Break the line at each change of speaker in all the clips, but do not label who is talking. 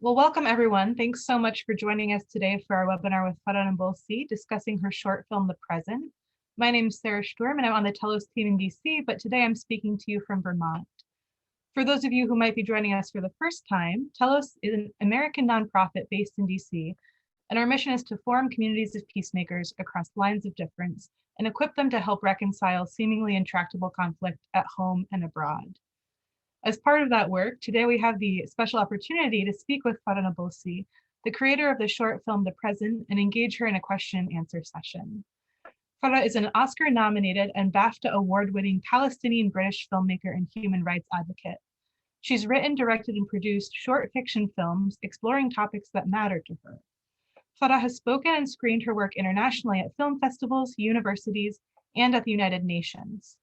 Well, welcome everyone. Thanks so much for joining us today for our webinar with Farah Nabulsi discussing her short film, The Present. My name is Sarah Sturm and I'm on the Telos team in DC, but today I'm speaking to you from Vermont. For those of you who might be joining us for the first time, Telos is an American nonprofit based in DC, and our mission is to form communities of peacemakers across lines of difference and equip them to help reconcile seemingly intractable conflict at home and abroad. As part of that work, today we have the special opportunity to speak with Farah Nabulsi, the creator of the short film, The Present, and engage her in a question and answer session. Farah is an Oscar-nominated and BAFTA award-winning Palestinian-British filmmaker and human rights advocate. She's written, directed, and produced short fiction films exploring topics that matter to her. Farah has spoken and screened her work internationally at film festivals, universities, and at the United Nations.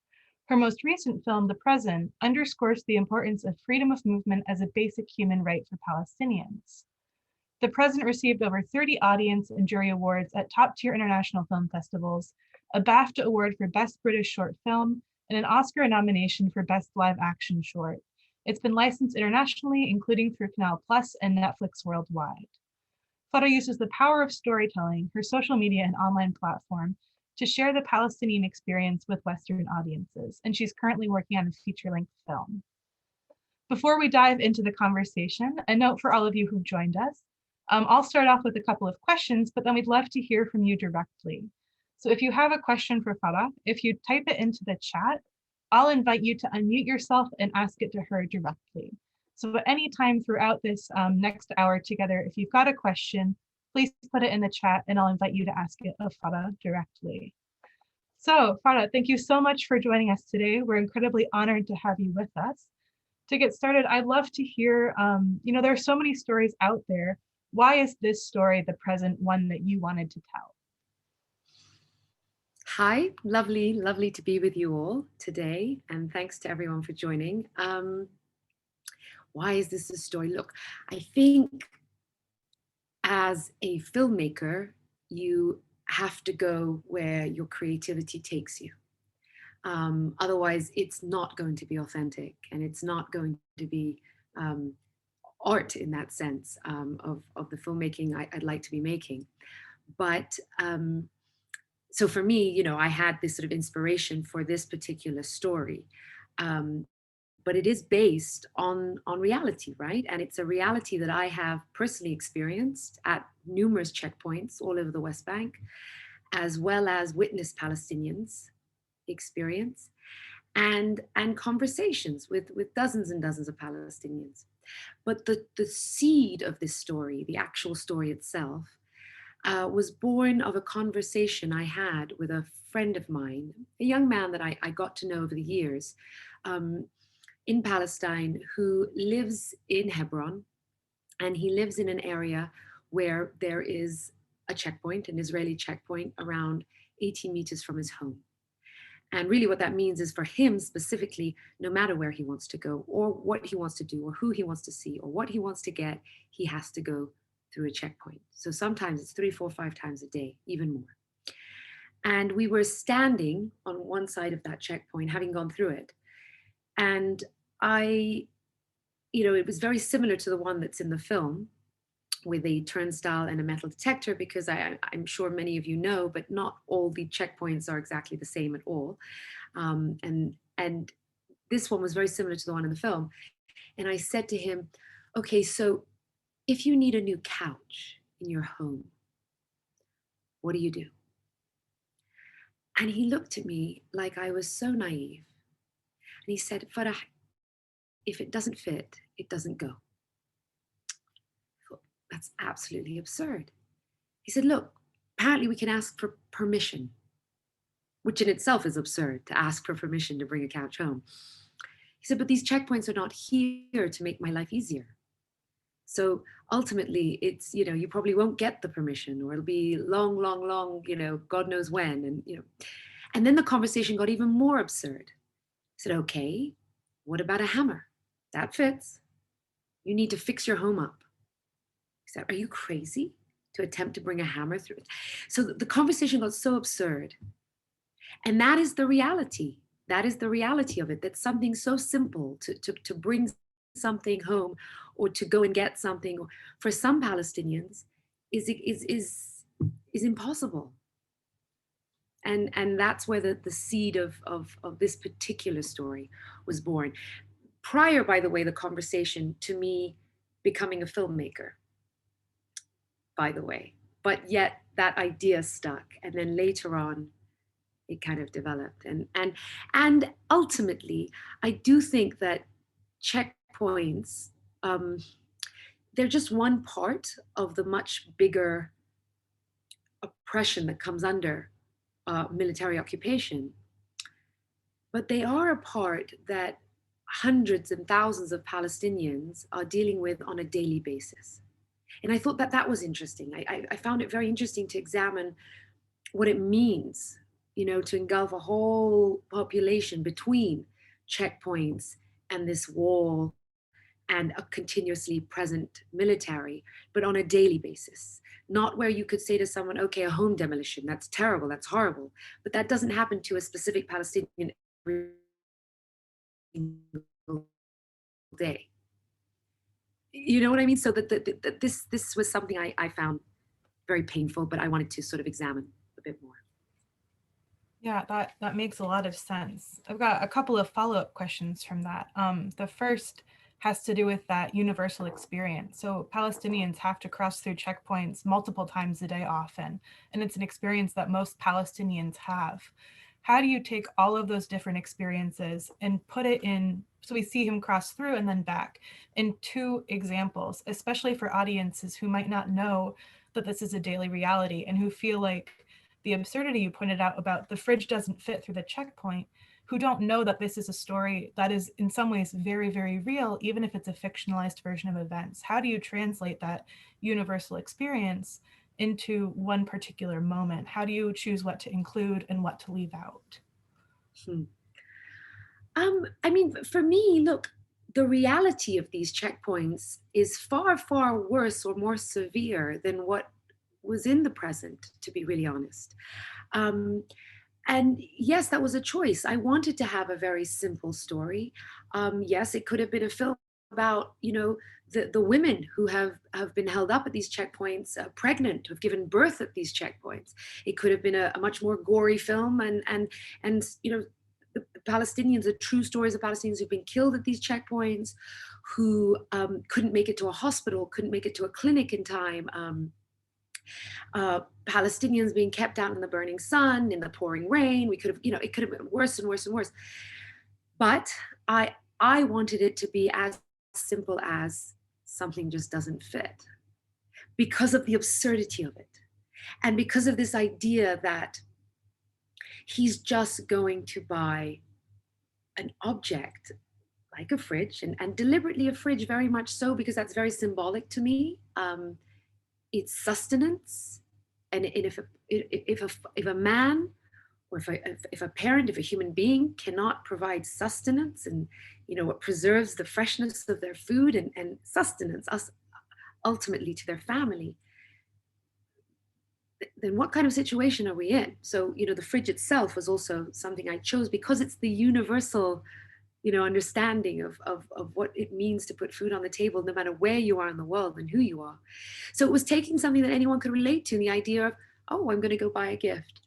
Her most recent film, The Present, underscores the importance of freedom of movement as a basic human right for Palestinians. The Present received over 30 audience and jury awards at top-tier international film festivals, a BAFTA award for Best British Short Film, and an Oscar nomination for Best Live Action Short. It's been licensed internationally, including through Canal Plus and Netflix worldwide. Farah uses the power of storytelling, her social media and online platform, to share the Palestinian experience with Western audiences, and she's currently working on a feature-length film. Before we dive into the conversation, a note for all of you who've joined us. I'll start off with a couple of questions, but then we'd love to hear from you directly. So if you have a question for Farah, if you type it into the chat, I'll invite you to unmute yourself and ask it to her directly. So at any time throughout this next hour together, if you've got a question, please put it in the chat and I'll invite you to ask it of Farah directly. So Farah, thank you so much for joining us today. We're incredibly honored to have you with us. To get started, I'd love to hear, there are so many stories out there. Why is this story, The Present, one that you wanted to tell?
Hi, lovely to be with you all today. And thanks to everyone for joining. Why is this a story? Look, I think as a filmmaker, you have to go where your creativity takes you. Otherwise, it's not going to be authentic and it's not going to be art in that sense of the filmmaking I'd like to be making. But so for me, I had this sort of inspiration for this particular story. But it is based on reality, right? And it's a reality that I have personally experienced at numerous checkpoints all over the West Bank, as well as witnessed Palestinians experience and conversations with dozens and dozens of Palestinians. But the seed of this story, the actual story itself, was born of a conversation I had with a friend of mine, a young man that I got to know over the years, in Palestine, who lives in Hebron, and he lives in an area where there is a checkpoint, an Israeli checkpoint, around 18 meters from his home. And really what that means is for him specifically, no matter where he wants to go or what he wants to do or who he wants to see or what he wants to get, he has to go through a checkpoint. So sometimes it's 3, 4, 5 times a day, even more. And we were standing on one side of that checkpoint, having gone through it. And it was very similar to the one that's in the film with a turnstile and a metal detector, because I'm sure many of you know, but not all the checkpoints are exactly the same at all. And this one was very similar to the one in the film. And I said to him, okay, so if you need a new couch in your home, what do you do? And he looked at me like I was so naive. And he said, Farah, if it doesn't fit, it doesn't go. I thought, that's absolutely absurd. He said, look, apparently we can ask for permission, which in itself is absurd, to ask for permission to bring a couch home. He said, but these checkpoints are not here to make my life easier. So ultimately, it's, you probably won't get the permission, or it'll be long, God knows when. And then the conversation got even more absurd. I said, okay, what about a hammer? That fits. You need to fix your home up. He said, are you crazy to attempt to bring a hammer through it? So the conversation got so absurd. And that is the reality. That is the reality of it, that something so simple to bring something home or to go and get something, for some Palestinians, is impossible. And that's where the seed of this particular story was born. Prior, by the way, the conversation to me becoming a filmmaker, by the way. But yet that idea stuck. And then later on, it kind of developed. And ultimately, I do think that checkpoints, um, they're just one part of the much bigger oppression that comes under military occupation. But they are a part that hundreds and thousands of Palestinians are dealing with on a daily basis. And I thought that that was interesting. I found it very interesting to examine what it means, to engulf a whole population between checkpoints and this wall and a continuously present military, but on a daily basis. Not where you could say to someone, okay, a home demolition, that's terrible, that's horrible. But that doesn't happen to a specific Palestinian every single day. You know what I mean? So this was something I found very painful, but I wanted to sort of examine a bit more.
Yeah, that makes a lot of sense. I've got a couple of follow-up questions from that. The first has to do with that universal experience. So Palestinians have to cross through checkpoints multiple times a day often, and it's an experience that most Palestinians have. How do you take all of those different experiences and put it in, so we see him cross through and then back, in two examples, especially for audiences who might not know that this is a daily reality and who feel like the absurdity you pointed out about the fridge doesn't fit through the checkpoint, who don't know that this is a story that is in some ways very, very real, even if it's a fictionalized version of events. How do you translate that universal experience into one particular moment? How do you choose what to include and what to leave out?
I mean, for me, look, the reality of these checkpoints is far, far worse or more severe than what was in the present, to be really honest. Um, and yes, that was a choice. I wanted to have a very simple story. Yes, it could have been a film about, the women who have been held up at these checkpoints, pregnant, who have given birth at these checkpoints. It could have been a much more gory film, and the Palestinians, the true stories of Palestinians who've been killed at these checkpoints, who couldn't make it to a hospital, couldn't make it to a clinic in time. Palestinians being kept out in the burning sun, in the pouring rain. We could have, it could have been worse and worse and worse. But I wanted it to be as simple as something just doesn't fit, because of the absurdity of it. And because of this idea that he's just going to buy an object like a fridge, and deliberately a fridge, very much so, because that's very symbolic to me. It's sustenance. And if a man, or if a parent, if a human being cannot provide sustenance, and what preserves the freshness of their food and sustenance us ultimately to their family, then what kind of situation are we in? So the fridge itself was also something I chose because it's the universal understanding of what it means to put food on the table, no matter where you are in the world and who you are. So it was taking something that anyone could relate to, the idea of, oh, I'm going to go buy a gift.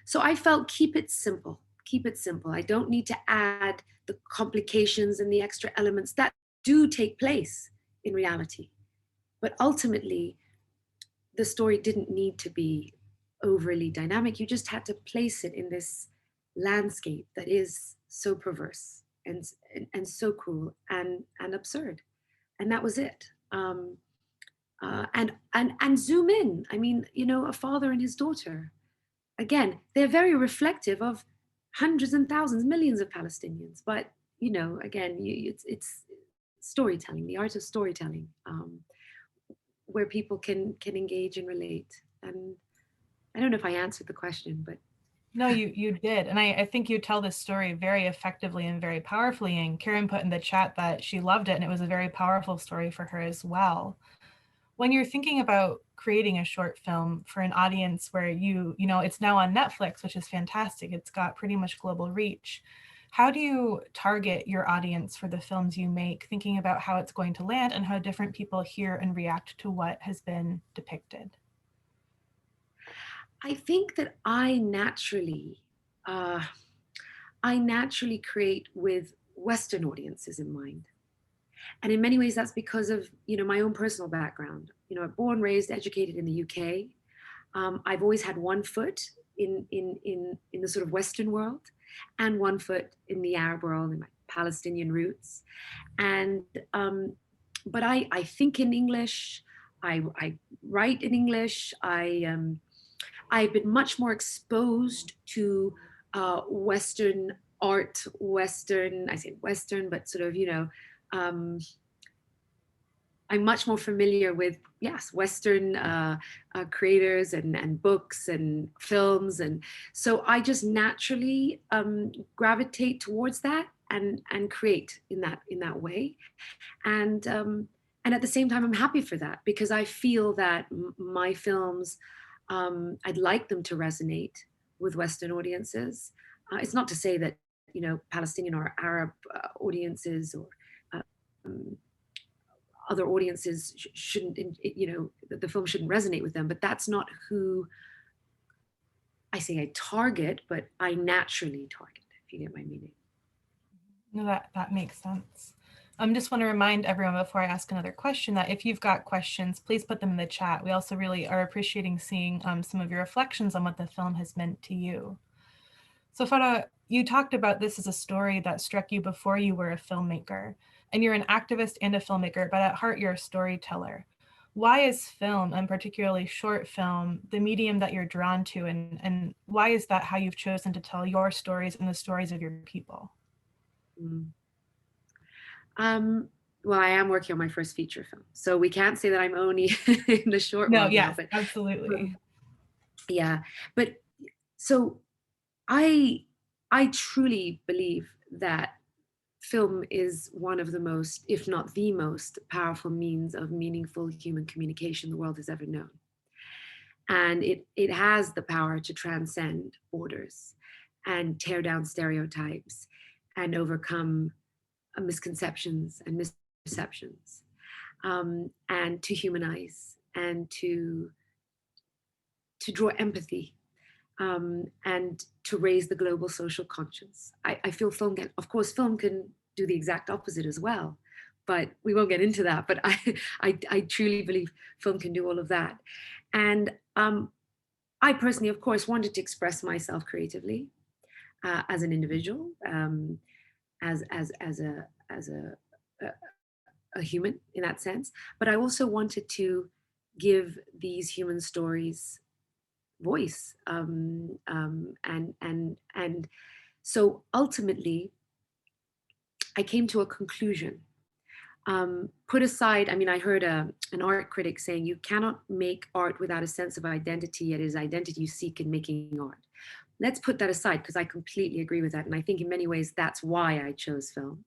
So I felt, keep it simple. Keep it simple. I don't need to add the complications and the extra elements that do take place in reality. But ultimately, the story didn't need to be overly dynamic. You just had to place it in this landscape that is so perverse and so cruel and absurd, and that was it. And zoom in. I mean, a father and his daughter. Again, they're very reflective of hundreds and thousands, millions of Palestinians. But again, it's storytelling, the art of storytelling, where people can engage and relate. And I don't know if I answered the question, but
No, you did. And I think you tell this story very effectively and very powerfully. And Karen put in the chat that she loved it and it was a very powerful story for her as well. When you're thinking about creating a short film for an audience where it's now on Netflix, which is fantastic. It's got pretty much global reach. How do you target your audience for the films you make, thinking about how it's going to land and how different people hear and react to what has been depicted?
I think that uh, I naturally create with Western audiences in mind. And in many ways, that's because of, my own personal background. Born, raised, educated in the UK. I've always had one foot in the sort of Western world and one foot in the Arab world, in my Palestinian roots. And but I think in English. I write in English. I've been much more exposed to Western art, Western, I say Western, but sort of, um, I'm much more familiar with, yes, Western creators and books and films. And so I just naturally gravitate towards that and create in that way. And at the same time, I'm happy for that because I feel that my films, I'd like them to resonate with Western audiences. It's not to say that, Palestinian or Arab audiences or um, other audiences shouldn't, the film shouldn't resonate with them, but that's not who I say I target, but I naturally target, if you get my meaning.
No, that makes sense. I just want to remind everyone before I ask another question that if you've got questions, please put them in the chat. We also really are appreciating seeing some of your reflections on what the film has meant to you. So Farah, you talked about this as a story that struck you before you were a filmmaker, and you're an activist and a filmmaker, but at heart, you're a storyteller. Why is film, and particularly short film, the medium that you're drawn to, and why is that how you've chosen to tell your stories and the stories of your people?
Mm. Well, I am working on my first feature film, so we can't say that I'm only in the short
No,
world now.
yes,
But
absolutely.
yeah, but so I I truly believe that film is one of the most, if not the most, powerful means of meaningful human communication the world has ever known. And it has the power to transcend borders and tear down stereotypes and overcome misconceptions and misperceptions, and to humanize and to draw empathy, and to raise the global social conscience. I feel film can, of course, film can do the exact opposite as well, but we won't get into that. But I truly believe film can do all of that. And I personally, of course, wanted to express myself creatively as an individual, as a human in that sense. But I also wanted to give these human stories voice, and so ultimately I came to a conclusion. Put aside, I mean, I heard an art critic saying you cannot make art without a sense of identity, yet it is identity you seek in making art. Let's put that aside because I completely agree with that, and I think in many ways that's why I chose film.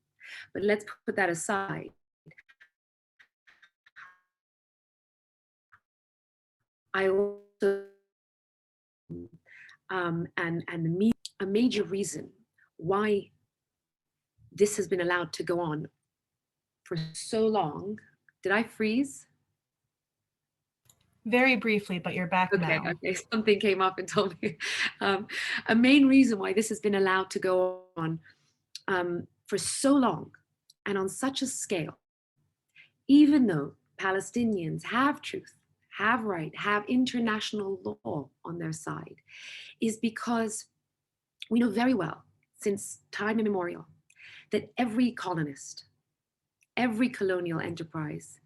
But let's put that aside. I also and a major reason why this has been allowed to go on for so long. Did I freeze?
Very briefly, but you're back
Okay,
now.
okay. Something came up and told me. A main reason why this has been allowed to go on for so long and on such a scale, even though Palestinians have truth, have right, have international law on their side, is because we know very well since time immemorial that every colonist, every colonial enterprise,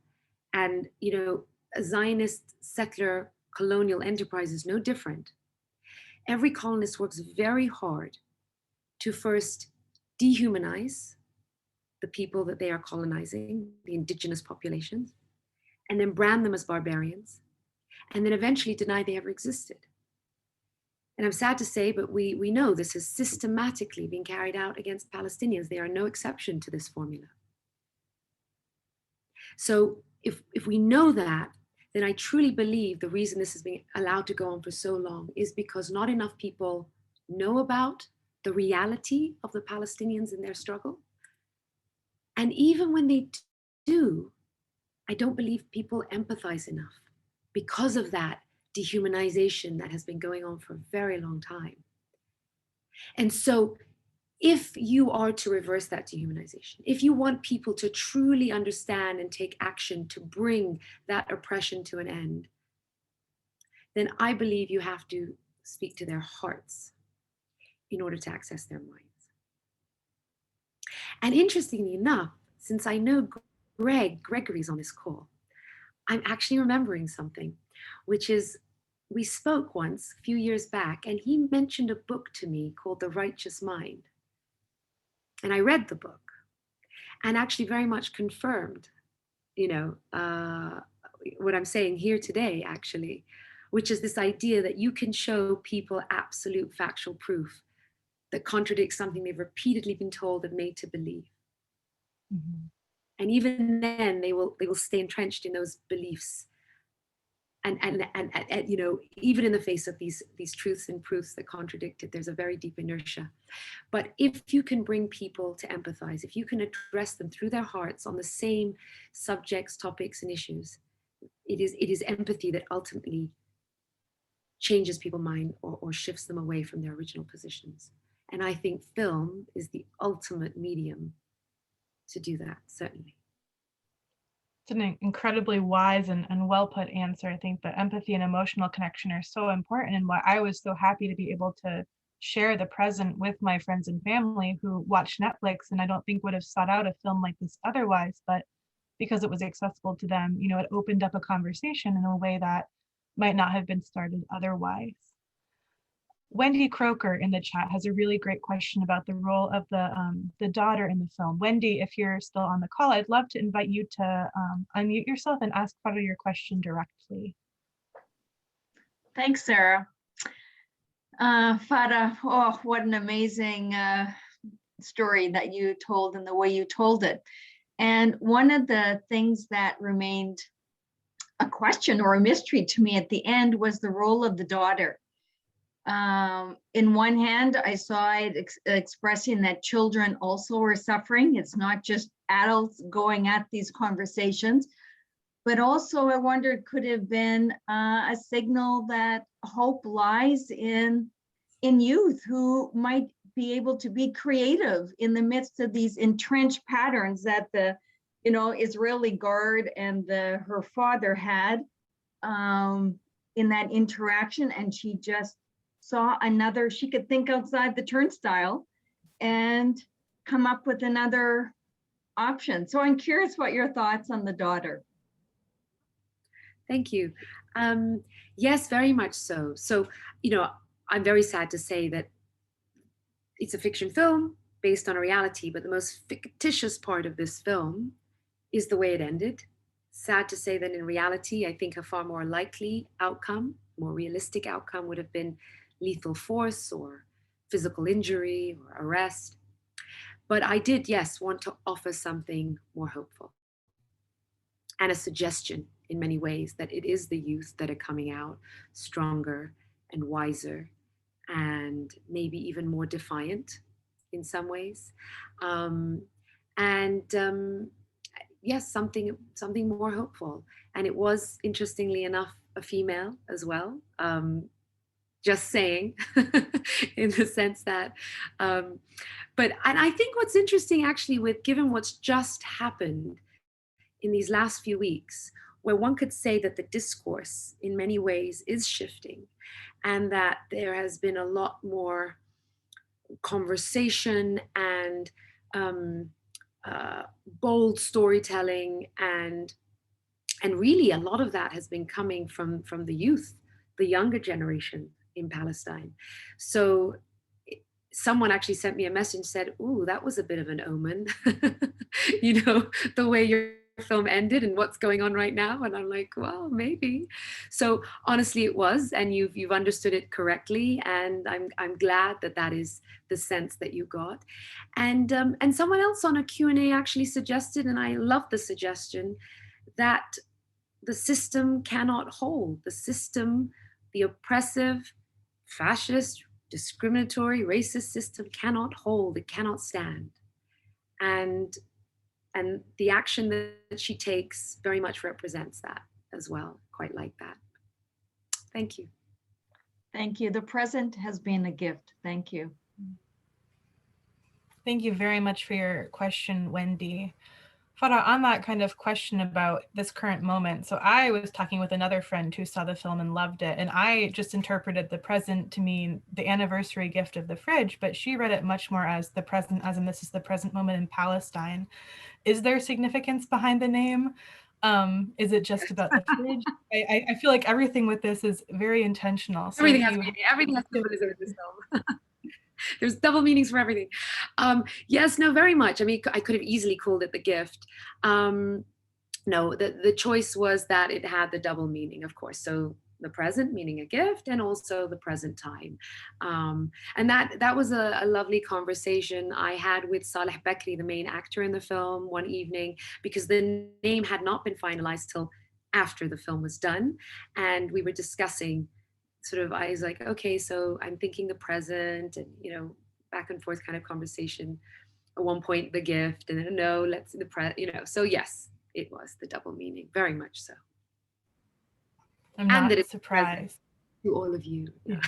and a Zionist secular colonial enterprise is no different. Every colonist works very hard to first dehumanize the people that they are colonizing, the indigenous populations, and then brand them as barbarians, and then eventually deny they ever existed. And I'm sad to say, but we know this has systematically been carried out against Palestinians. They are no exception to this formula. So if we know that, then I truly believe the reason this has been allowed to go on for so long is because not enough people know about the reality of the Palestinians in their struggle. And even when they do, I don't believe people empathize enough because of that dehumanization that has been going on for a very long time. And so if you are to reverse that dehumanization, if you want people to truly understand and take action to bring that oppression to an end, then I believe you have to speak to their hearts in order to access their minds. And interestingly enough, since I know Gregory's on this call, I'm actually remembering something, which is we spoke once a few years back, and he mentioned a book to me called The Righteous Mind. And I read the book and actually very much confirmed, what I'm saying here today, actually, which is this idea that you can show people absolute factual proof that contradicts something they've repeatedly been told and made to believe.
Mm-hmm.
And even then they will stay entrenched in those beliefs. And even in the face of these truths and proofs that contradict it, there's a very deep inertia. But if you can bring people to empathize, if you can address them through their hearts on the same subjects, topics, and issues, it is empathy that ultimately changes people's mind or shifts them away from their original positions. And I think film is the ultimate medium to do that, certainly.
It's an incredibly wise and well put answer. I think that empathy and emotional connection are so important, and why I was so happy to be able to share the present with my friends and family who watch Netflix and I don't think would have sought out a film like this otherwise, but because it was accessible to them, it opened up a conversation in a way that might not have been started otherwise. Wendy Croker in the chat has a really great question about the role of the daughter in the film. Wendy, if you're still on the call, I'd love to invite you to unmute yourself and ask Farah your question directly.
Thanks, Sarah. Farah, oh, what an amazing story that you told and the way you told it. And one of the things that remained a question or a mystery to me at the end was the role of the daughter. In one hand, I saw it expressing that children also are suffering. It's not just adults going at these conversations, but also I wondered, could have been a signal that hope lies in youth who might be able to be creative in the midst of these entrenched patterns that the Israeli guard and her father had in that interaction, and she just saw she could think outside the turnstile and come up with another option. So I'm curious what your thoughts on the daughter.
Thank you. Yes, very much so. So, I'm very sad to say that it's a fiction film based on a reality, but the most fictitious part of this film is the way it ended. Sad to say that in reality, I think a far more likely outcome, more realistic outcome would have been lethal force or physical injury or arrest. But I did, yes, want to offer something more hopeful and a suggestion in many ways that it is the youth that are coming out stronger and wiser and maybe even more defiant in some ways. Yes, something more hopeful. And it was, interestingly enough, a female as well. Just saying, in the sense that, and I think what's interesting actually given what's just happened in these last few weeks, where one could say that the discourse in many ways is shifting and that there has been a lot more conversation and bold storytelling, and really a lot of that has been coming from the youth, the younger generation in Palestine. So someone actually sent me a message and said, "Ooh, that was a bit of an omen," the way your film ended and what's going on right now. And I'm like, well, maybe. So honestly, it was, and you've understood it correctly. And I'm glad that is the sense that you got. And someone else on a Q&A actually suggested, and I love the suggestion, that the system cannot hold. The system, the oppressive, fascist, discriminatory, racist system cannot hold, it cannot stand. And the action that she takes very much represents that as well, quite like that. Thank you.
Thank you. The present has been a gift. Thank you.
Thank you very much for your question, Wendy. Farah, on that kind of question about this current moment, so I was talking with another friend who saw the film and loved it, and I just interpreted the present to mean the anniversary gift of the fridge, but she read it much more as the present, as in this is the present moment in Palestine. Is there significance behind the name? Is it just about the fridge? I feel like everything with this is very intentional. So
everything has symbolism in this film. There's double meanings for everything. Yes, no, very much. I mean, I could have easily called it the gift. No, the choice was that it had the double meaning, of course. So the present meaning a gift, and also the present time. And that was a lovely conversation I had with Saleh Bekri, the main actor in the film, one evening, because the name had not been finalized till after the film was done. And we were discussing sort of, I was like, okay, so I'm thinking the present, and, you know, back and forth kind of conversation. At one point, the gift, and then no, let's so yes, it was the double meaning, very much so.
I'm not surprised.
To all of you.
Yeah.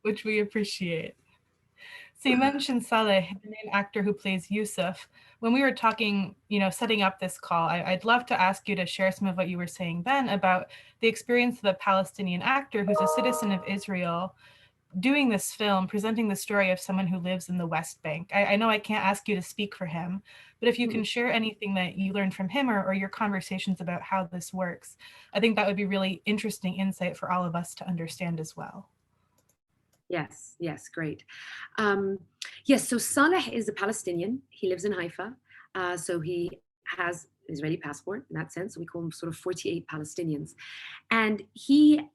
Which we appreciate. So you mentioned Saleh, the main actor who plays Yusef. When we were talking, setting up this call, I'd love to ask you to share some of what you were saying then about the experience of a Palestinian actor who's a citizen of Israel doing this film, presenting the story of someone who lives in the West Bank. I know I can't ask you to speak for him, but if you can share anything that you learned from him or your conversations about how this works, I think that would be really interesting insight for all of us to understand as well.
Yes, great. Yes, so Saleh is a Palestinian. He lives in Haifa. So he has an Israeli passport in that sense. We call him sort of 48 Palestinians. And he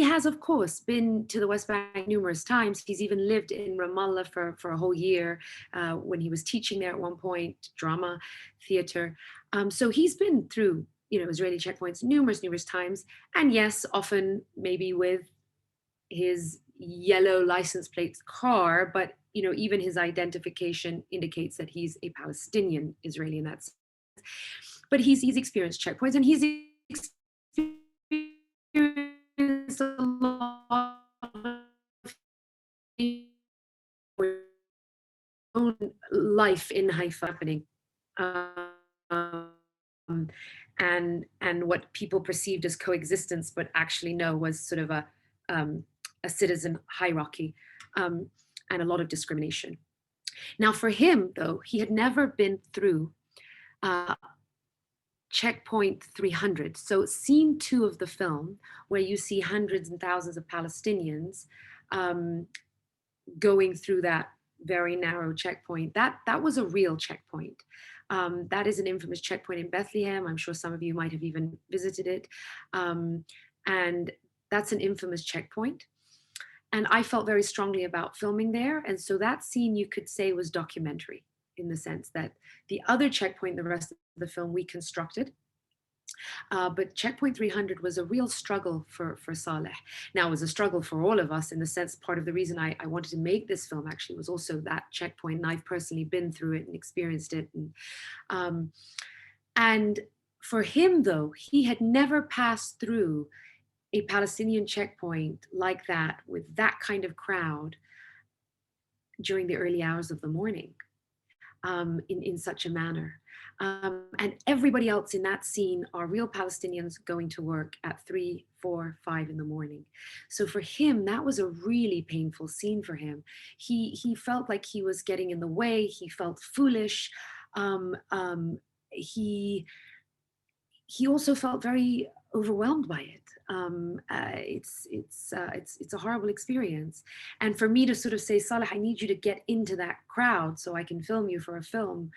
has, of course, been to the West Bank numerous times. He's even lived in Ramallah for a whole year when he was teaching there at one point, drama, theater. So he's been through, Israeli checkpoints numerous times. And yes, often maybe with his yellow license plate car, but even his identification indicates that he's a Palestinian Israeli in that sense. But he's experienced checkpoints, and he's experienced a lot of own life in Haifa happening, and what people perceived as coexistence, but actually no, was sort of a citizen hierarchy, and a lot of discrimination. Now for him, though, he had never been through checkpoint 300. So scene 2 of the film, where you see hundreds and thousands of Palestinians going through that very narrow checkpoint, that was a real checkpoint. That is an infamous checkpoint in Bethlehem. I'm sure some of you might have even visited it. And that's an infamous checkpoint. And I felt very strongly about filming there. And so that scene, you could say, was documentary, in the sense that the other checkpoint, the rest of the film, we constructed. But checkpoint 300 was a real struggle for Saleh. Now, it was a struggle for all of us, in the sense, part of the reason I wanted to make this film actually was also that checkpoint. And I've personally been through it and experienced it. And for him, though, he had never passed through a Palestinian checkpoint like that, with that kind of crowd during the early hours of the morning, in such a manner. And everybody else in that scene are real Palestinians going to work at 3, 4, 5 in the morning. So for him, that was a really painful scene for him. He felt like he was getting in the way. He felt foolish. He also felt very overwhelmed by it. It's a horrible experience. And for me to sort of say, Saleh, I need you to get into that crowd so I can film you for a film,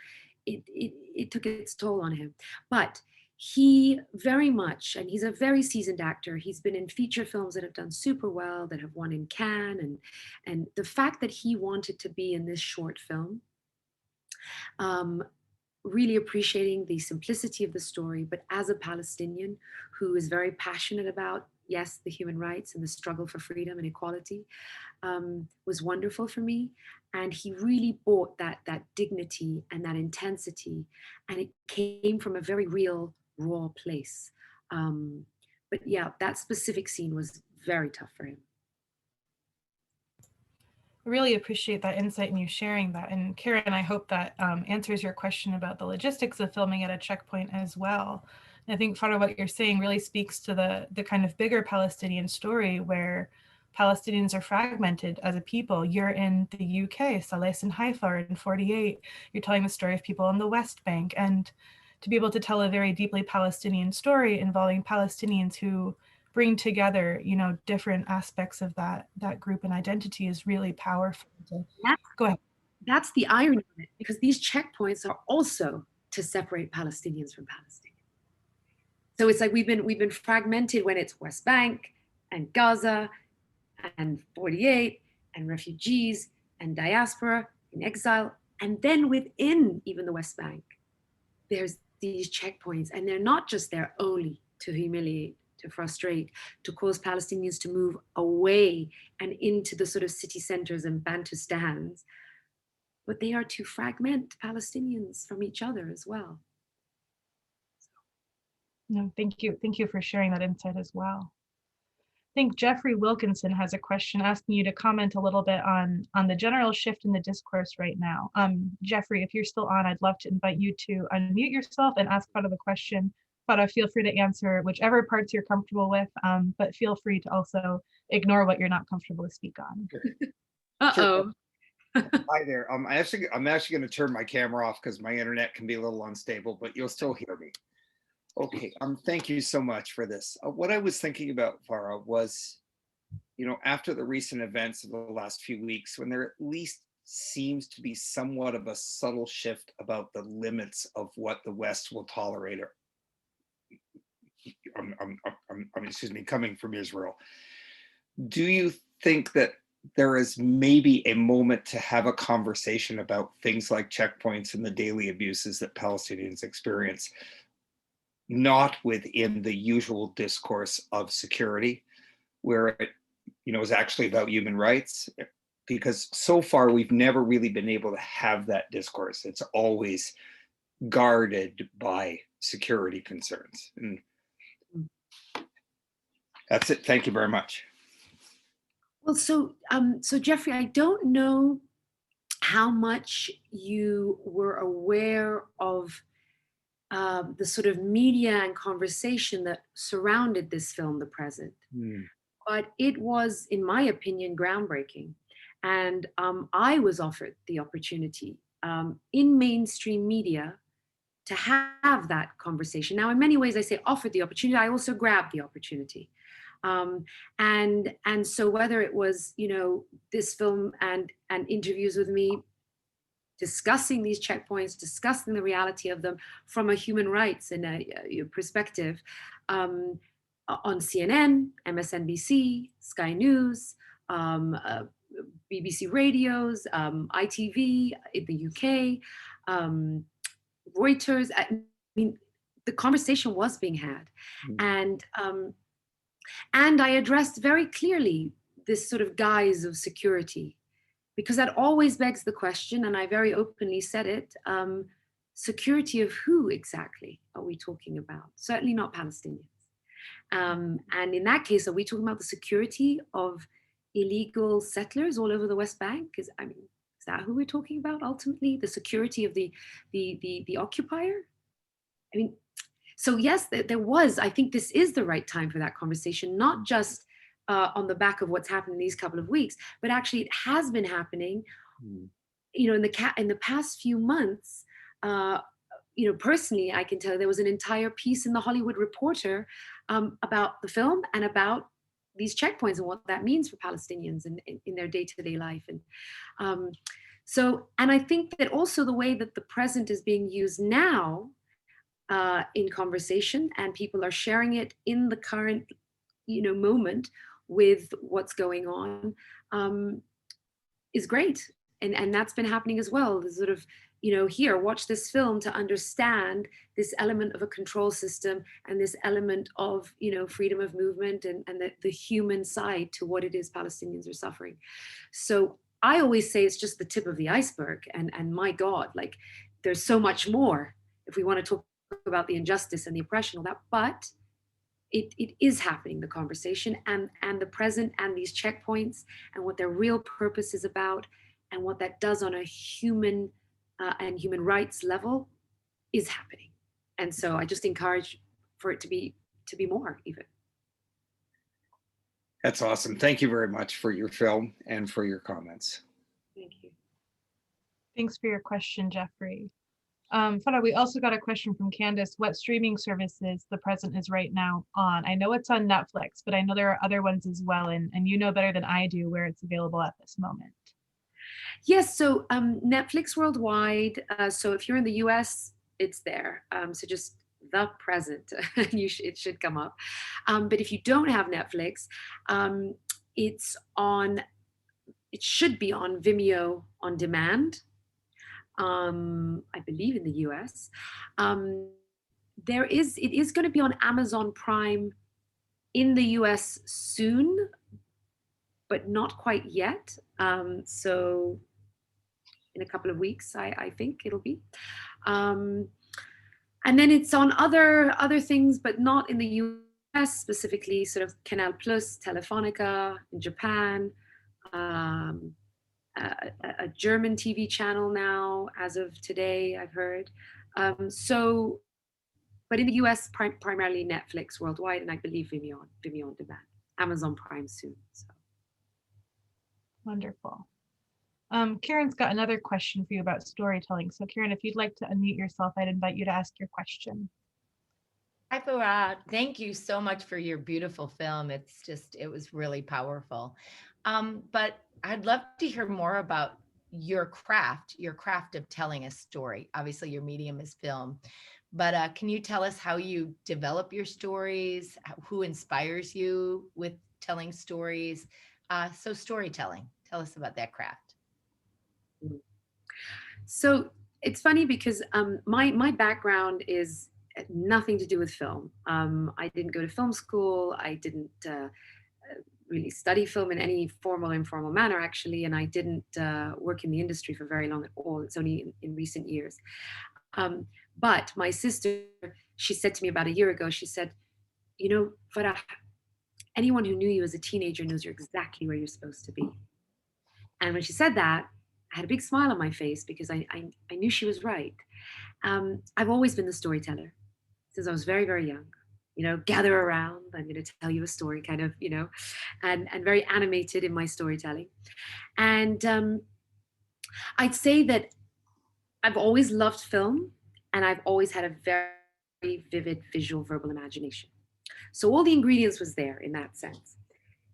it took its toll on him. But he very much, and he's a very seasoned actor, he's been in feature films that have done super well, that have won in Cannes, and the fact that he wanted to be in this short film, really appreciating the simplicity of the story, but as a Palestinian who is very passionate about yes, the human rights and the struggle for freedom and equality, was wonderful for me. And he really brought that dignity and that intensity, and it came from a very real, raw place. But yeah, that specific scene was very tough for him.
I really appreciate that insight and you sharing that. And Karen, I hope that answers your question about the logistics of filming at a checkpoint as well. And I think, Farah, what you're saying really speaks to the kind of bigger Palestinian story where Palestinians are fragmented as a people. You're in the UK, Saleh and Haifa are in 48. You're telling the story of people on the West Bank. And to be able to tell a very deeply Palestinian story involving Palestinians who bring together, you know, different aspects of that group and identity is really powerful. Go ahead.
That's the irony of it, because these checkpoints are also to separate Palestinians from Palestinians. So it's like we've been fragmented when it's West Bank and Gaza and 48 and refugees and diaspora in exile. And then within even the West Bank, there's these checkpoints, and they're not just there only to humiliate, to frustrate, to cause Palestinians to move away and into the sort of city centers and Bantustans, but they are to fragment Palestinians from each other as well.
No, thank you. Thank you for sharing that insight as well. I think Jeffrey Wilkinson has a question asking you to comment a little bit on the general shift in the discourse right now. Jeffrey, if you're still on, I'd love to invite you to unmute yourself and ask part of the question. But feel free to answer whichever parts you're comfortable with, but feel free to also ignore what you're not comfortable to speak on.
Uh-oh.
Hi there. I'm actually going to turn my camera off because my internet can be a little unstable, but you'll still hear me. Okay. Thank you so much for this. What I was thinking about, Farah, was, you know, after the recent events of the last few weeks, when there at least seems to be somewhat of a subtle shift about the limits of what the West will tolerate. Excuse me, coming from Israel. Do you think that there is maybe a moment to have a conversation about things like checkpoints and the daily abuses that Palestinians experience, not within the usual discourse of security, where it, you know, is actually about human rights? Because so far we've never really been able to have that discourse. It's always guarded by security concerns. And that's it. Thank you very much.
Well, so Jeffrey, I don't know how much you were aware of the sort of media and conversation that surrounded this film, The Present. But it was, in my opinion, groundbreaking. And I was offered the opportunity in mainstream media to have that conversation. Now, in many ways, I say offered the opportunity, I also grabbed the opportunity. And so whether it was, you know, this film and interviews with me discussing these checkpoints, discussing the reality of them from a human rights and a perspective on CNN, MSNBC, Sky News, BBC radios, ITV in the UK, Reuters. I mean, the conversation was being had. And I addressed very clearly this sort of guise of security, because that always begs the question, and I very openly said it, security of who exactly are we talking about? Certainly not Palestinians. And in that case, are we talking about the security of illegal settlers all over the West Bank? Is that who we're talking about ultimately? The security of the occupier? I mean, so yes, there was, I think this is the right time for that conversation, not just on the back of what's happened in these couple of weeks, but actually it has been happening, you know, in the past few months. You know, personally, I can tell you there was an entire piece in the Hollywood Reporter about the film and about these checkpoints and what that means for Palestinians in their day-to-day life. And and I think that also the way that The Present is being used now in conversation, and people are sharing it in the current, you know, moment with what's going on, is great. And that's been happening as well. The sort of, here, watch this film to understand this element of a control system and this element of, freedom of movement and the human side to what it is Palestinians are suffering. So I always say it's just the tip of the iceberg. And my God, like there's so much more if we want to talk about the injustice and the oppression, all that, but it is happening, the conversation and the present and these checkpoints and what their real purpose is about and what that does on a human and human rights level is happening. And so I just encourage for it to be more even.
That's awesome. Thank you very much for your film and for your comments.
Thank you.
Thanks for your question, Jeffrey. Farah, we also got a question from Candace. What streaming services The Present is right now on? I know it's on Netflix, but I know there are other ones as well. And you know better than I do where it's available at this moment.
Yes, so Netflix worldwide. So if you're in the US, it's there. So just The Present, it should come up. But if you don't have Netflix, it should be on Vimeo on demand. I believe in the US. It is going to be on Amazon Prime in the US soon, but not quite yet. So in a couple of weeks, I think it'll be. And then it's on other things, but not in the US specifically, sort of Canal Plus, Telefonica in Japan, a German TV channel now, as of today, I've heard. But in the US, primarily Netflix worldwide, and I believe Vimeo on demand, Amazon Prime soon. So.
Wonderful. Karen's got another question for you about storytelling. So Karen, if you'd like to unmute yourself, I'd invite you to ask your question.
Hi, Farah. Thank you so much for your beautiful film. It was really powerful. But I'd love to hear more about your craft of telling a story. Obviously, your medium is film, but can you tell us how you develop your stories, who inspires you with telling stories? So storytelling, tell us about that craft.
So it's funny because my background is nothing to do with film. I didn't go to film school. I didn't really study film in any formal or informal manner, actually, and I didn't work in the industry for very long at all. It's only in recent years. But my sister, she said to me about a year ago, she said, Farah, anyone who knew you as a teenager knows you're exactly where you're supposed to be. And when she said that, I had a big smile on my face because I knew she was right. I've always been the storyteller since I was very, very young. Gather around, I'm going to tell you a story, kind of, and very animated in my storytelling. And I'd say that I've always loved film and I've always had a very vivid visual verbal imagination. So all the ingredients was there in that sense.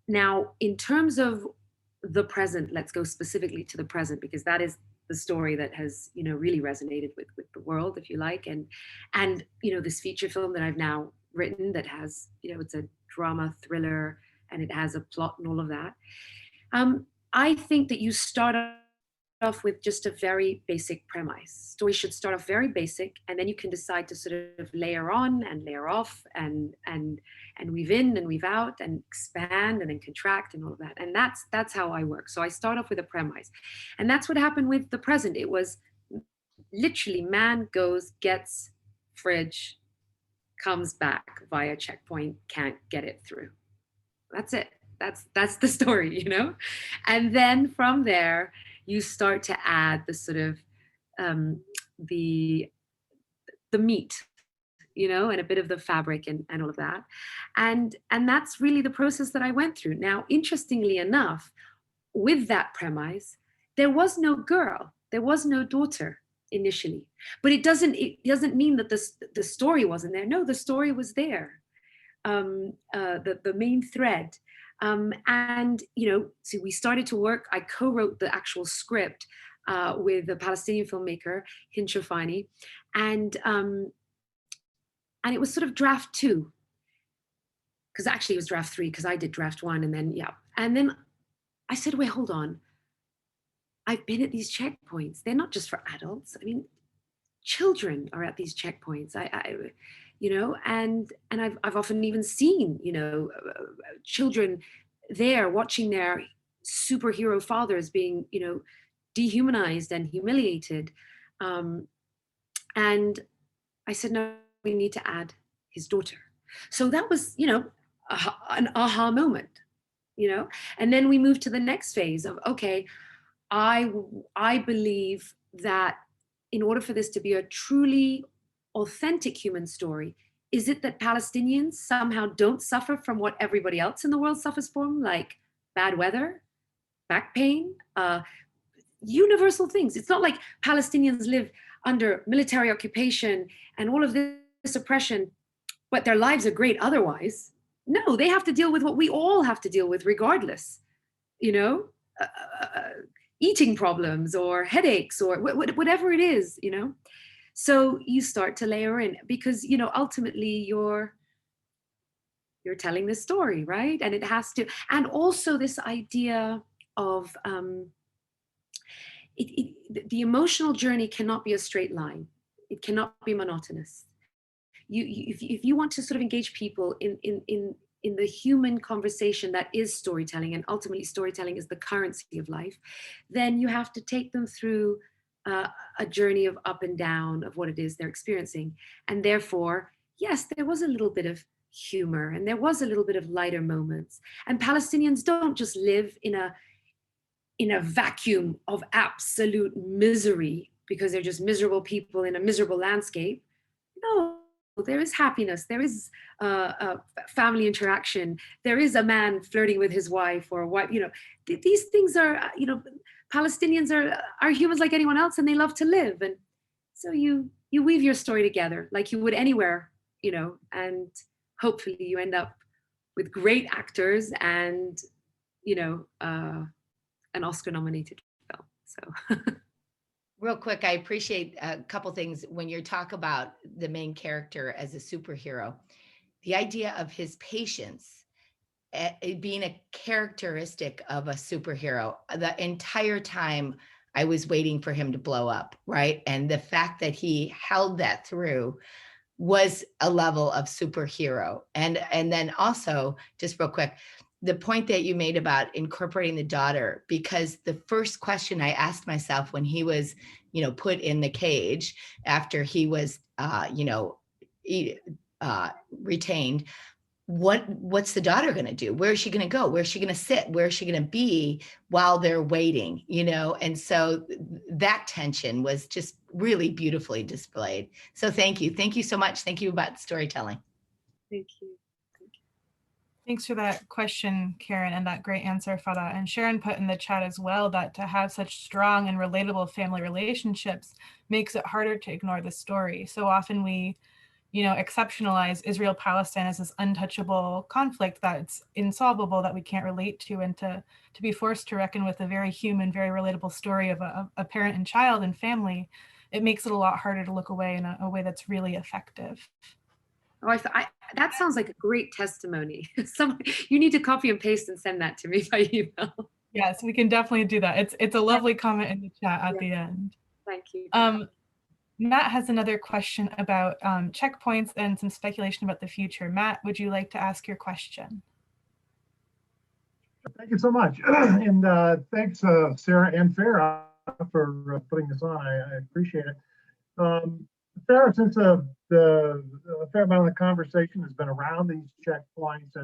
Now, in terms of the present, let's go specifically to the present, because that is the story that has, really resonated with the world, if you like. And this feature film that I've now written that has, it's a drama thriller and it has a plot and all of that. I think that you start off with just a very basic premise. Story should start off very basic, and then you can decide to sort of layer on and layer off and weave in and weave out and expand and then contract and all of that. And that's how I work. So I start off with a premise. And that's what happened with The Present. It was literally man goes, gets fridge, comes back via checkpoint, can't get it through. That's it. That's the story, And then from there, you start to add the sort of the meat, and a bit of the fabric and all of that. And that's really the process that I went through. Now, interestingly enough, with that premise, there was no girl, there was no daughter initially. But it doesn't mean that the story wasn't there. No, the story was there. The main thread. So we started to work. I co-wrote the actual script with the Palestinian filmmaker Hind Shafani, and it was sort of draft 2, because actually it was draft 3 because I did draft 1, and then I said, wait, hold on. I've been at these checkpoints. They're not just for adults. I mean, children are at these checkpoints. And I've often even seen, children there watching their superhero fathers being, dehumanized and humiliated. And I said, no, we need to add his daughter. So that was, an aha moment, and then we moved to the next phase of, okay, I believe that in order for this to be a truly authentic human story, is it that Palestinians somehow don't suffer from what everybody else in the world suffers from, like bad weather, back pain, universal things? It's not like Palestinians live under military occupation and all of this oppression, but their lives are great otherwise. No, they have to deal with what we all have to deal with regardless, eating problems or headaches or whatever it is, So you start to layer in because, ultimately you're telling this story, right? And it has to, and also this idea of the emotional journey cannot be a straight line. It cannot be monotonous. If you want to sort of engage people in the human conversation that is storytelling, and ultimately storytelling is the currency of life, then you have to take them through a journey of up and down of what it is they're experiencing. And therefore, yes, there was a little bit of humor and there was a little bit of lighter moments. And Palestinians don't just live in a vacuum of absolute misery because they're just miserable people in a miserable landscape. No, there is happiness, there is family interaction, there is a man flirting with his wife or what, these things are, Palestinians are humans like anyone else and they love to live. And so you weave your story together like you would anywhere, and hopefully you end up with great actors and, an Oscar-nominated film. So.
Real quick, I appreciate a couple things when you talk about the main character as a superhero. The idea of his patience being a characteristic of a superhero. The entire time I was waiting for him to blow up, right? And the fact that he held that through was a level of superhero. And then also, just real quick, the point that you made about incorporating the daughter, because the first question I asked myself when he was, put in the cage after he was, retained, what's the daughter going to do? Where is she going to go? Where is she going to sit? Where is she going to be while they're waiting? And so that tension was just really beautifully displayed. So thank you so much. Thank you about storytelling.
Thank you.
Thanks for that question, Karen, and that great answer, Farah. And Sharon put in the chat as well that to have such strong and relatable family relationships makes it harder to ignore the story. So often we, exceptionalize Israel-Palestine as this untouchable conflict that's insolvable, that we can't relate to, and to be forced to reckon with a very human, very relatable story of a parent and child and family, it makes it a lot harder to look away in a way that's really effective.
Oh, that sounds like a great testimony. You need to copy and paste and send that to me by email.
Yes, we can definitely do that. It's a lovely comment in the chat at the end.
Thank you.
Matt has another question about checkpoints and some speculation about the future. Matt, would you like to ask your question?
Thank you so much. And thanks, Sarah and Farah, for putting this on. I appreciate it. Farah, since a fair amount of the conversation has been around these checkpoints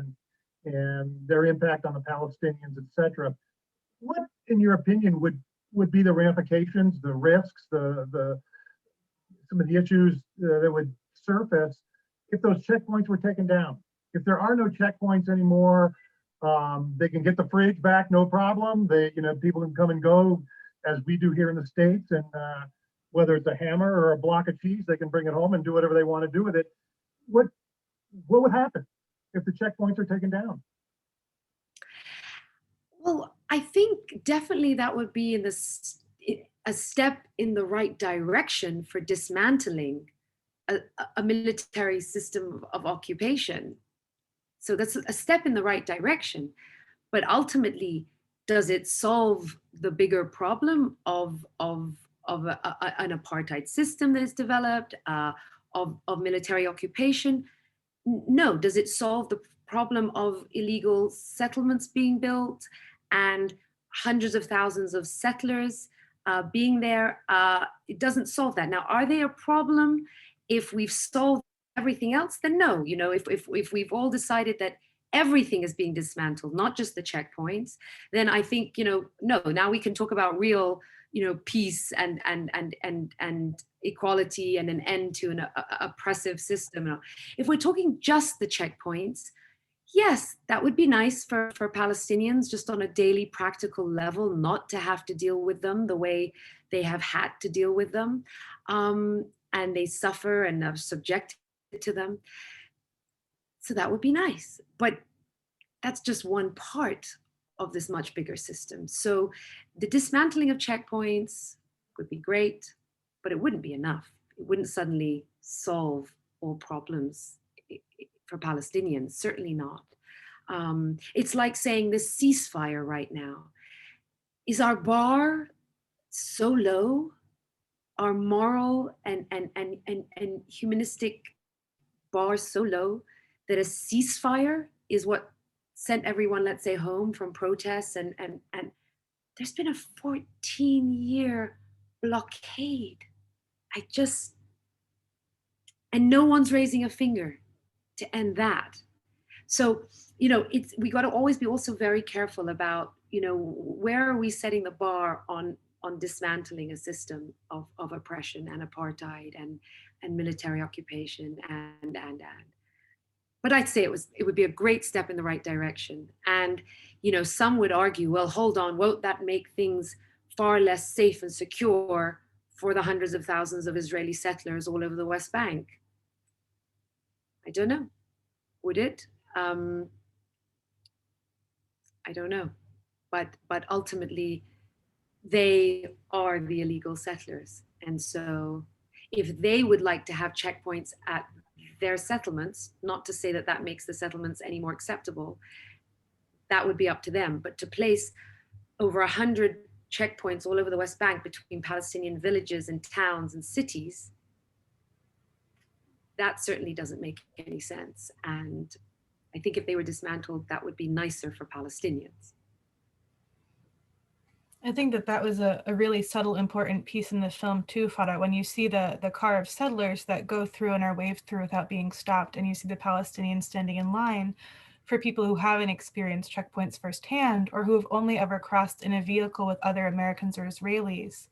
and their impact on the Palestinians, etc., what, in your opinion, would be the ramifications, the risks, some of the issues that would surface if those checkpoints were taken down? If there are no checkpoints anymore, they can get the fridge back, no problem. People can come and go as we do here in the States, and whether it's a hammer or a block of cheese, they can bring it home and do whatever they want to do with it. What would happen if the checkpoints are taken down?
Well, I think definitely that would be a step in the right direction for dismantling a military system of occupation. So that's a step in the right direction. But ultimately, does it solve the bigger problem of an apartheid system that is developed, of military occupation? No. Does it solve the problem of illegal settlements being built and hundreds of thousands of settlers being there? It doesn't solve that. Now, are they a problem if we've solved everything else? Then no. You know, if we've all decided that everything is being dismantled, not just the checkpoints, then I think, you know, no, now we can talk about real, you know, peace and equality and an end to an oppressive system. If we're talking just the checkpoints, yes, that would be nice for Palestinians, just on a daily practical level, not to have to deal with them the way they have had to deal with them. And they suffer and are subjected to them. So that would be nice. But that's just one part of this much bigger system. So the dismantling of checkpoints would be great, but it wouldn't be enough. It wouldn't suddenly solve all problems for Palestinians, certainly not. It's like saying this ceasefire right now. Is our bar so low? Our moral and humanistic bar so low that a ceasefire is what sent everyone, let's say, home from protests, and there's been a 14-year blockade. And no one's raising a finger to end that. So, you know, we got to always be also very careful about, you know, where are we setting the bar on dismantling a system of oppression and apartheid and military occupation and. But I'd say it would be a great step in the right direction. And, you know, some would argue, well, hold on, won't that make things far less safe and secure for the hundreds of thousands of Israeli settlers all over the West Bank? I don't know. Would it? I don't know. But ultimately, they are the illegal settlers. And so if they would like to have checkpoints at their settlements, not to say that that makes the settlements any more acceptable, that would be up to them. But to place over 100 checkpoints all over the West Bank between Palestinian villages and towns and cities, that certainly doesn't make any sense. And I think if they were dismantled, that would be nicer for Palestinians.
I think that was a really subtle, important piece in the film too, Farah, when you see the car of settlers that go through and are waved through without being stopped, and you see the Palestinians standing in line for people who haven't experienced checkpoints firsthand or who have only ever crossed in a vehicle with other Americans or Israelis.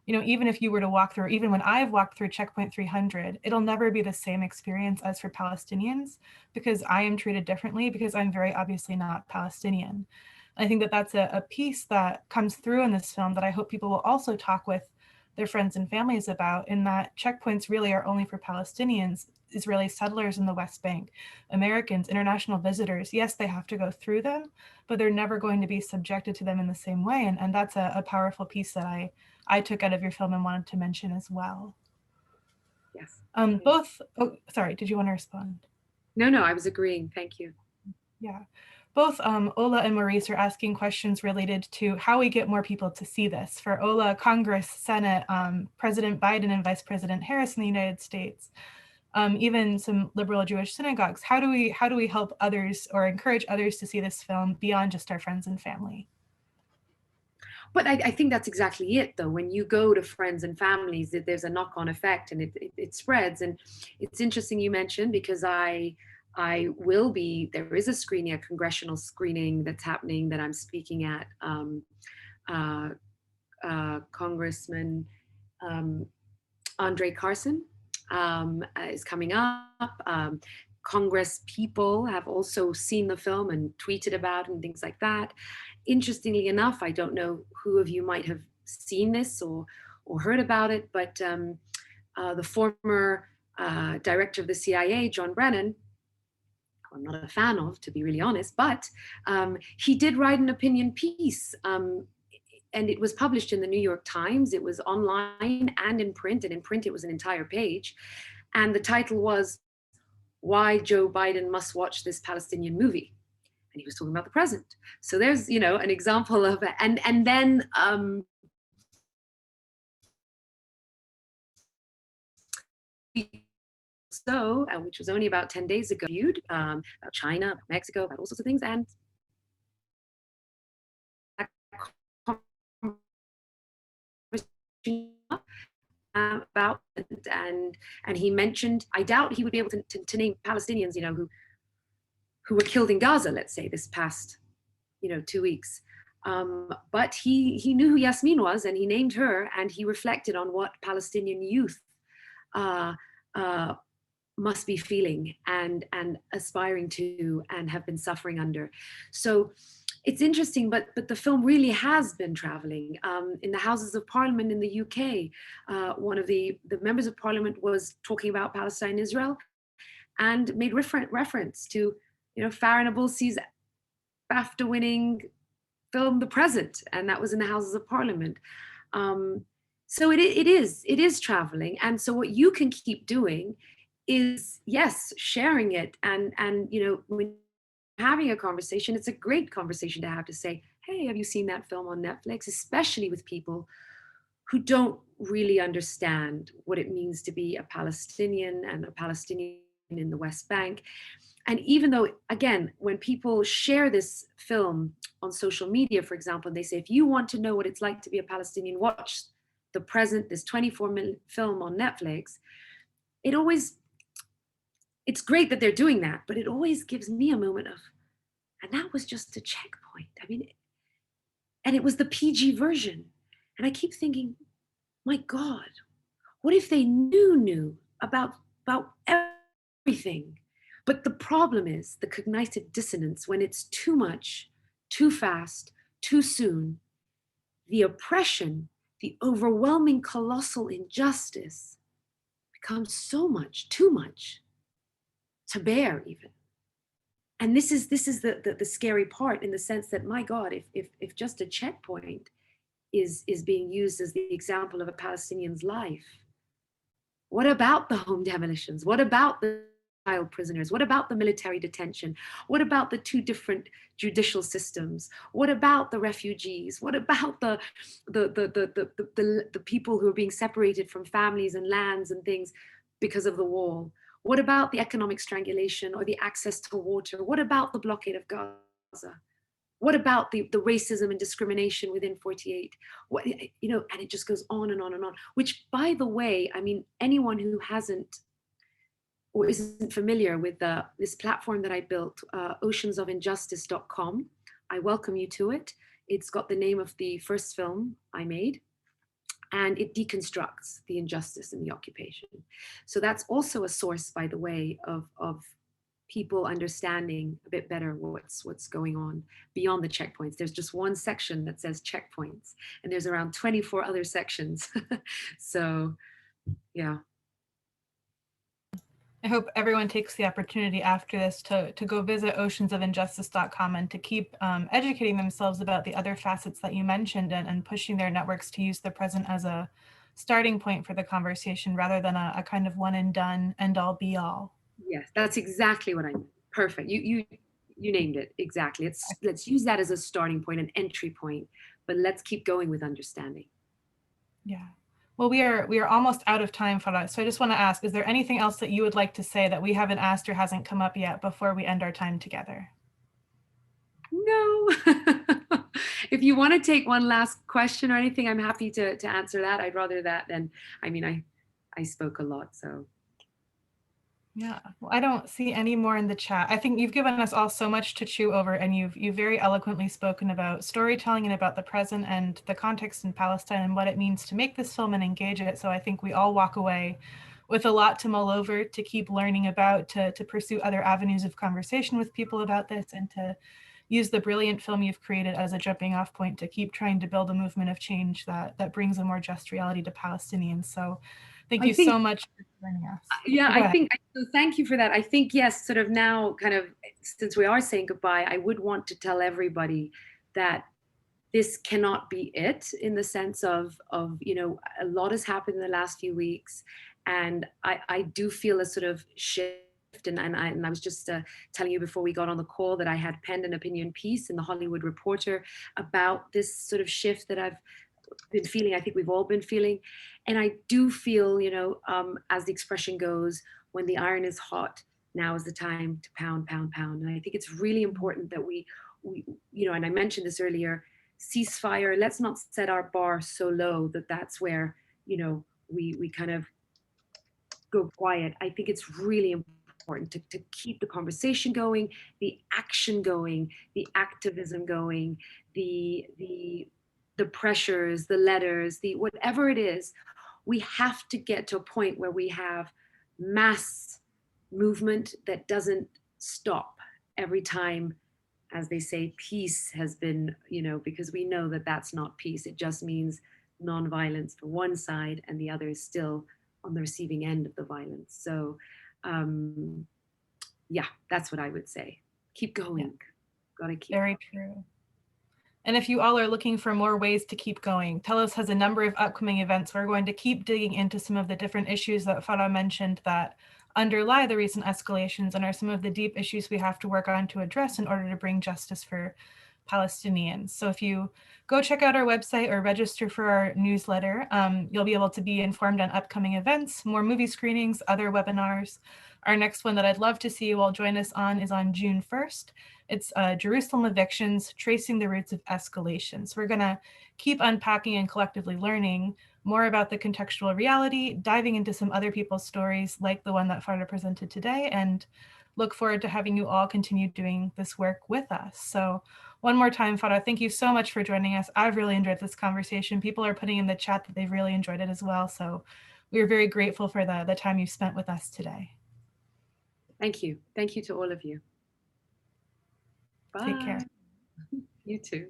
You know, even if you were to walk through, even when I've walked through checkpoint 300, it'll never be the same experience as for Palestinians, because I am treated differently because I'm very obviously not Palestinian. I think that's a piece that comes through in this film that I hope people will also talk with their friends and families about, in that checkpoints really are only for Palestinians, Israeli settlers in the West Bank, Americans, international visitors. Yes, they have to go through them, but they're never going to be subjected to them in the same way. And that's a powerful piece that I took out of your film and wanted to mention as well.
Yes.
Sorry, did you want to respond?
No, I was agreeing. Thank you.
Yeah. Both Ola and Maurice are asking questions related to how we get more people to see this. For Ola, Congress, Senate, President Biden and Vice President Harris in the United States, even some liberal Jewish synagogues. How do we help others or encourage others to see this film beyond just our friends and family?
But I think that's exactly it, though. When you go to friends and families, there's a knock-on effect, and it spreads. And it's interesting you mentioned, because there is a screening, a congressional screening that's happening that I'm speaking at. Congressman Andre Carson is coming up. Congress people have also seen the film and tweeted about it and things like that. Interestingly enough, I don't know who of you might have seen this or heard about it, but the former director of the CIA, John Brennan, I'm not a fan of, to be really honest, but he did write an opinion piece, and it was published in the New York Times. It was online and in print, and in print it was an entire page. And the title was, "Why Joe Biden Must Watch This Palestinian Movie." And he was talking about the present. So there's, an example of it. And then which was only about 10 days ago, about China, about Mexico, about all sorts of things. And about and he mentioned, I doubt he would be able to name Palestinians, who were killed in Gaza, let's say, this past 2 weeks. But he knew who Yasmin was, and he named her, and he reflected on what Palestinian youth must be feeling and aspiring to and have been suffering under. So it's interesting, but the film really has been traveling. In the Houses of Parliament in the UK, one of the members of Parliament was talking about Palestine and Israel and made reference to, Farah Nabulsi's BAFTA-winning film, The Present, and that was in the Houses of Parliament. So it is traveling. And so what you can keep doing is, yes, sharing it. And when having a conversation, it's a great conversation to have, to say, hey, have you seen that film on Netflix? Especially with people who don't really understand what it means to be a Palestinian and a Palestinian in the West Bank. And even though, again, when people share this film on social media, for example, they say, if you want to know what it's like to be a Palestinian, watch The Present, this 24-minute film on Netflix. It's great that they're doing that, but it always gives me a moment of, and that was just a checkpoint. I mean, and it was the PG version. And I keep thinking, my God, what if they knew about everything? But the problem is the cognitive dissonance when it's too much, too fast, too soon. The oppression, the overwhelming colossal injustice becomes so much, too much to bear even. And this is the scary part, in the sense that, my God, if just a checkpoint is being used as the example of a Palestinian's life, what about the home demolitions? What about the child prisoners? What about the military detention? What about the two different judicial systems? What about the refugees? What about the people who are being separated from families and lands and things because of the wall? What about the economic strangulation or the access to water? What about the blockade of Gaza? What about the racism and discrimination within 48? And it just goes on and on and on, which, by the way, I mean, anyone who hasn't or isn't familiar with this platform that I built, oceansofinjustice.com, I welcome you to it. It's got the name of the first film I made, and it deconstructs the injustice in the occupation. So that's also a source, by the way, of people understanding a bit better what's going on beyond the checkpoints. There's just one section that says checkpoints, and there's around 24 other sections. So, yeah.
I hope everyone takes the opportunity after this to go visit oceansofinjustice.com and to keep educating themselves about the other facets that you mentioned, and pushing their networks to use the present as a starting point for the conversation, rather than a kind of one and done, end all be all.
Yes, that's exactly what I meant. Perfect. You named it exactly. Let's use that as a starting point, an entry point, but let's keep going with understanding.
Yeah. Well, we are almost out of time, Farah. So I just want to ask, is there anything else that you would like to say that we haven't asked or hasn't come up yet before we end our time together?
No. If you want to take one last question or anything, I'm happy to answer that. I'd rather that than, I spoke a lot, so.
Yeah, well, I don't see any more in the chat. I think you've given us all so much to chew over, and you've very eloquently spoken about storytelling and about the present and the context in Palestine and what it means to make this film and engage it. So I think we all walk away with a lot to mull over, to keep learning about, to pursue other avenues of conversation with people about this, and to use the brilliant film you've created as a jumping off point to keep trying to build a movement of change that brings a more just reality to Palestinians. So thank you so much for joining us.
Yeah, so thank you for that. I think, yes, sort of now, kind of, since we are saying goodbye, I would want to tell everybody that this cannot be it, in the sense of a lot has happened in the last few weeks. And I do feel a sort of shift And I was just telling you before we got on the call that I had penned an opinion piece in the Hollywood Reporter about this sort of shift that I've been feeling. I think we've all been feeling. And I do feel, you know, as the expression goes, when the iron is hot, now is the time to pound, pound, pound. And I think it's really important that we you know, and I mentioned this earlier, ceasefire, let's not set our bar so low that that's where, you know, we kind of go quiet. I think it's really important to keep the conversation going, the action going, the activism going, the pressures, the letters, the whatever it is. We have to get to a point where we have mass movement that doesn't stop every time, as they say, peace has been, you know, because we know that that's not peace. It just means non-violence for one side and the other is still on the receiving end of the violence. So yeah, that's what I would say. Keep going. Yeah. Gotta keep
Very true. And if you all are looking for more ways to keep going, Telos has a number of upcoming events. We're going to keep digging into some of the different issues that Farah mentioned that underlie the recent escalations and are some of the deep issues we have to work on to address in order to bring justice for Palestinians. So if you go check out our website or register for our newsletter, you'll be able to be informed on upcoming events, more movie screenings, other webinars. Our next one that I'd love to see you all join us on is on June 1st. It's Jerusalem Evictions, Tracing the Roots of Escalation. So we're gonna keep unpacking and collectively learning more about the contextual reality, diving into some other people's stories like the one that Farah presented today, and look forward to having you all continue doing this work with us. So one more time, Farah, thank you so much for joining us. I've really enjoyed this conversation. People are putting in the chat that they've really enjoyed it as well. So we're very grateful for the time you've spent with us today.
Thank you. Thank you to all of you. Bye.
Take care.
You too.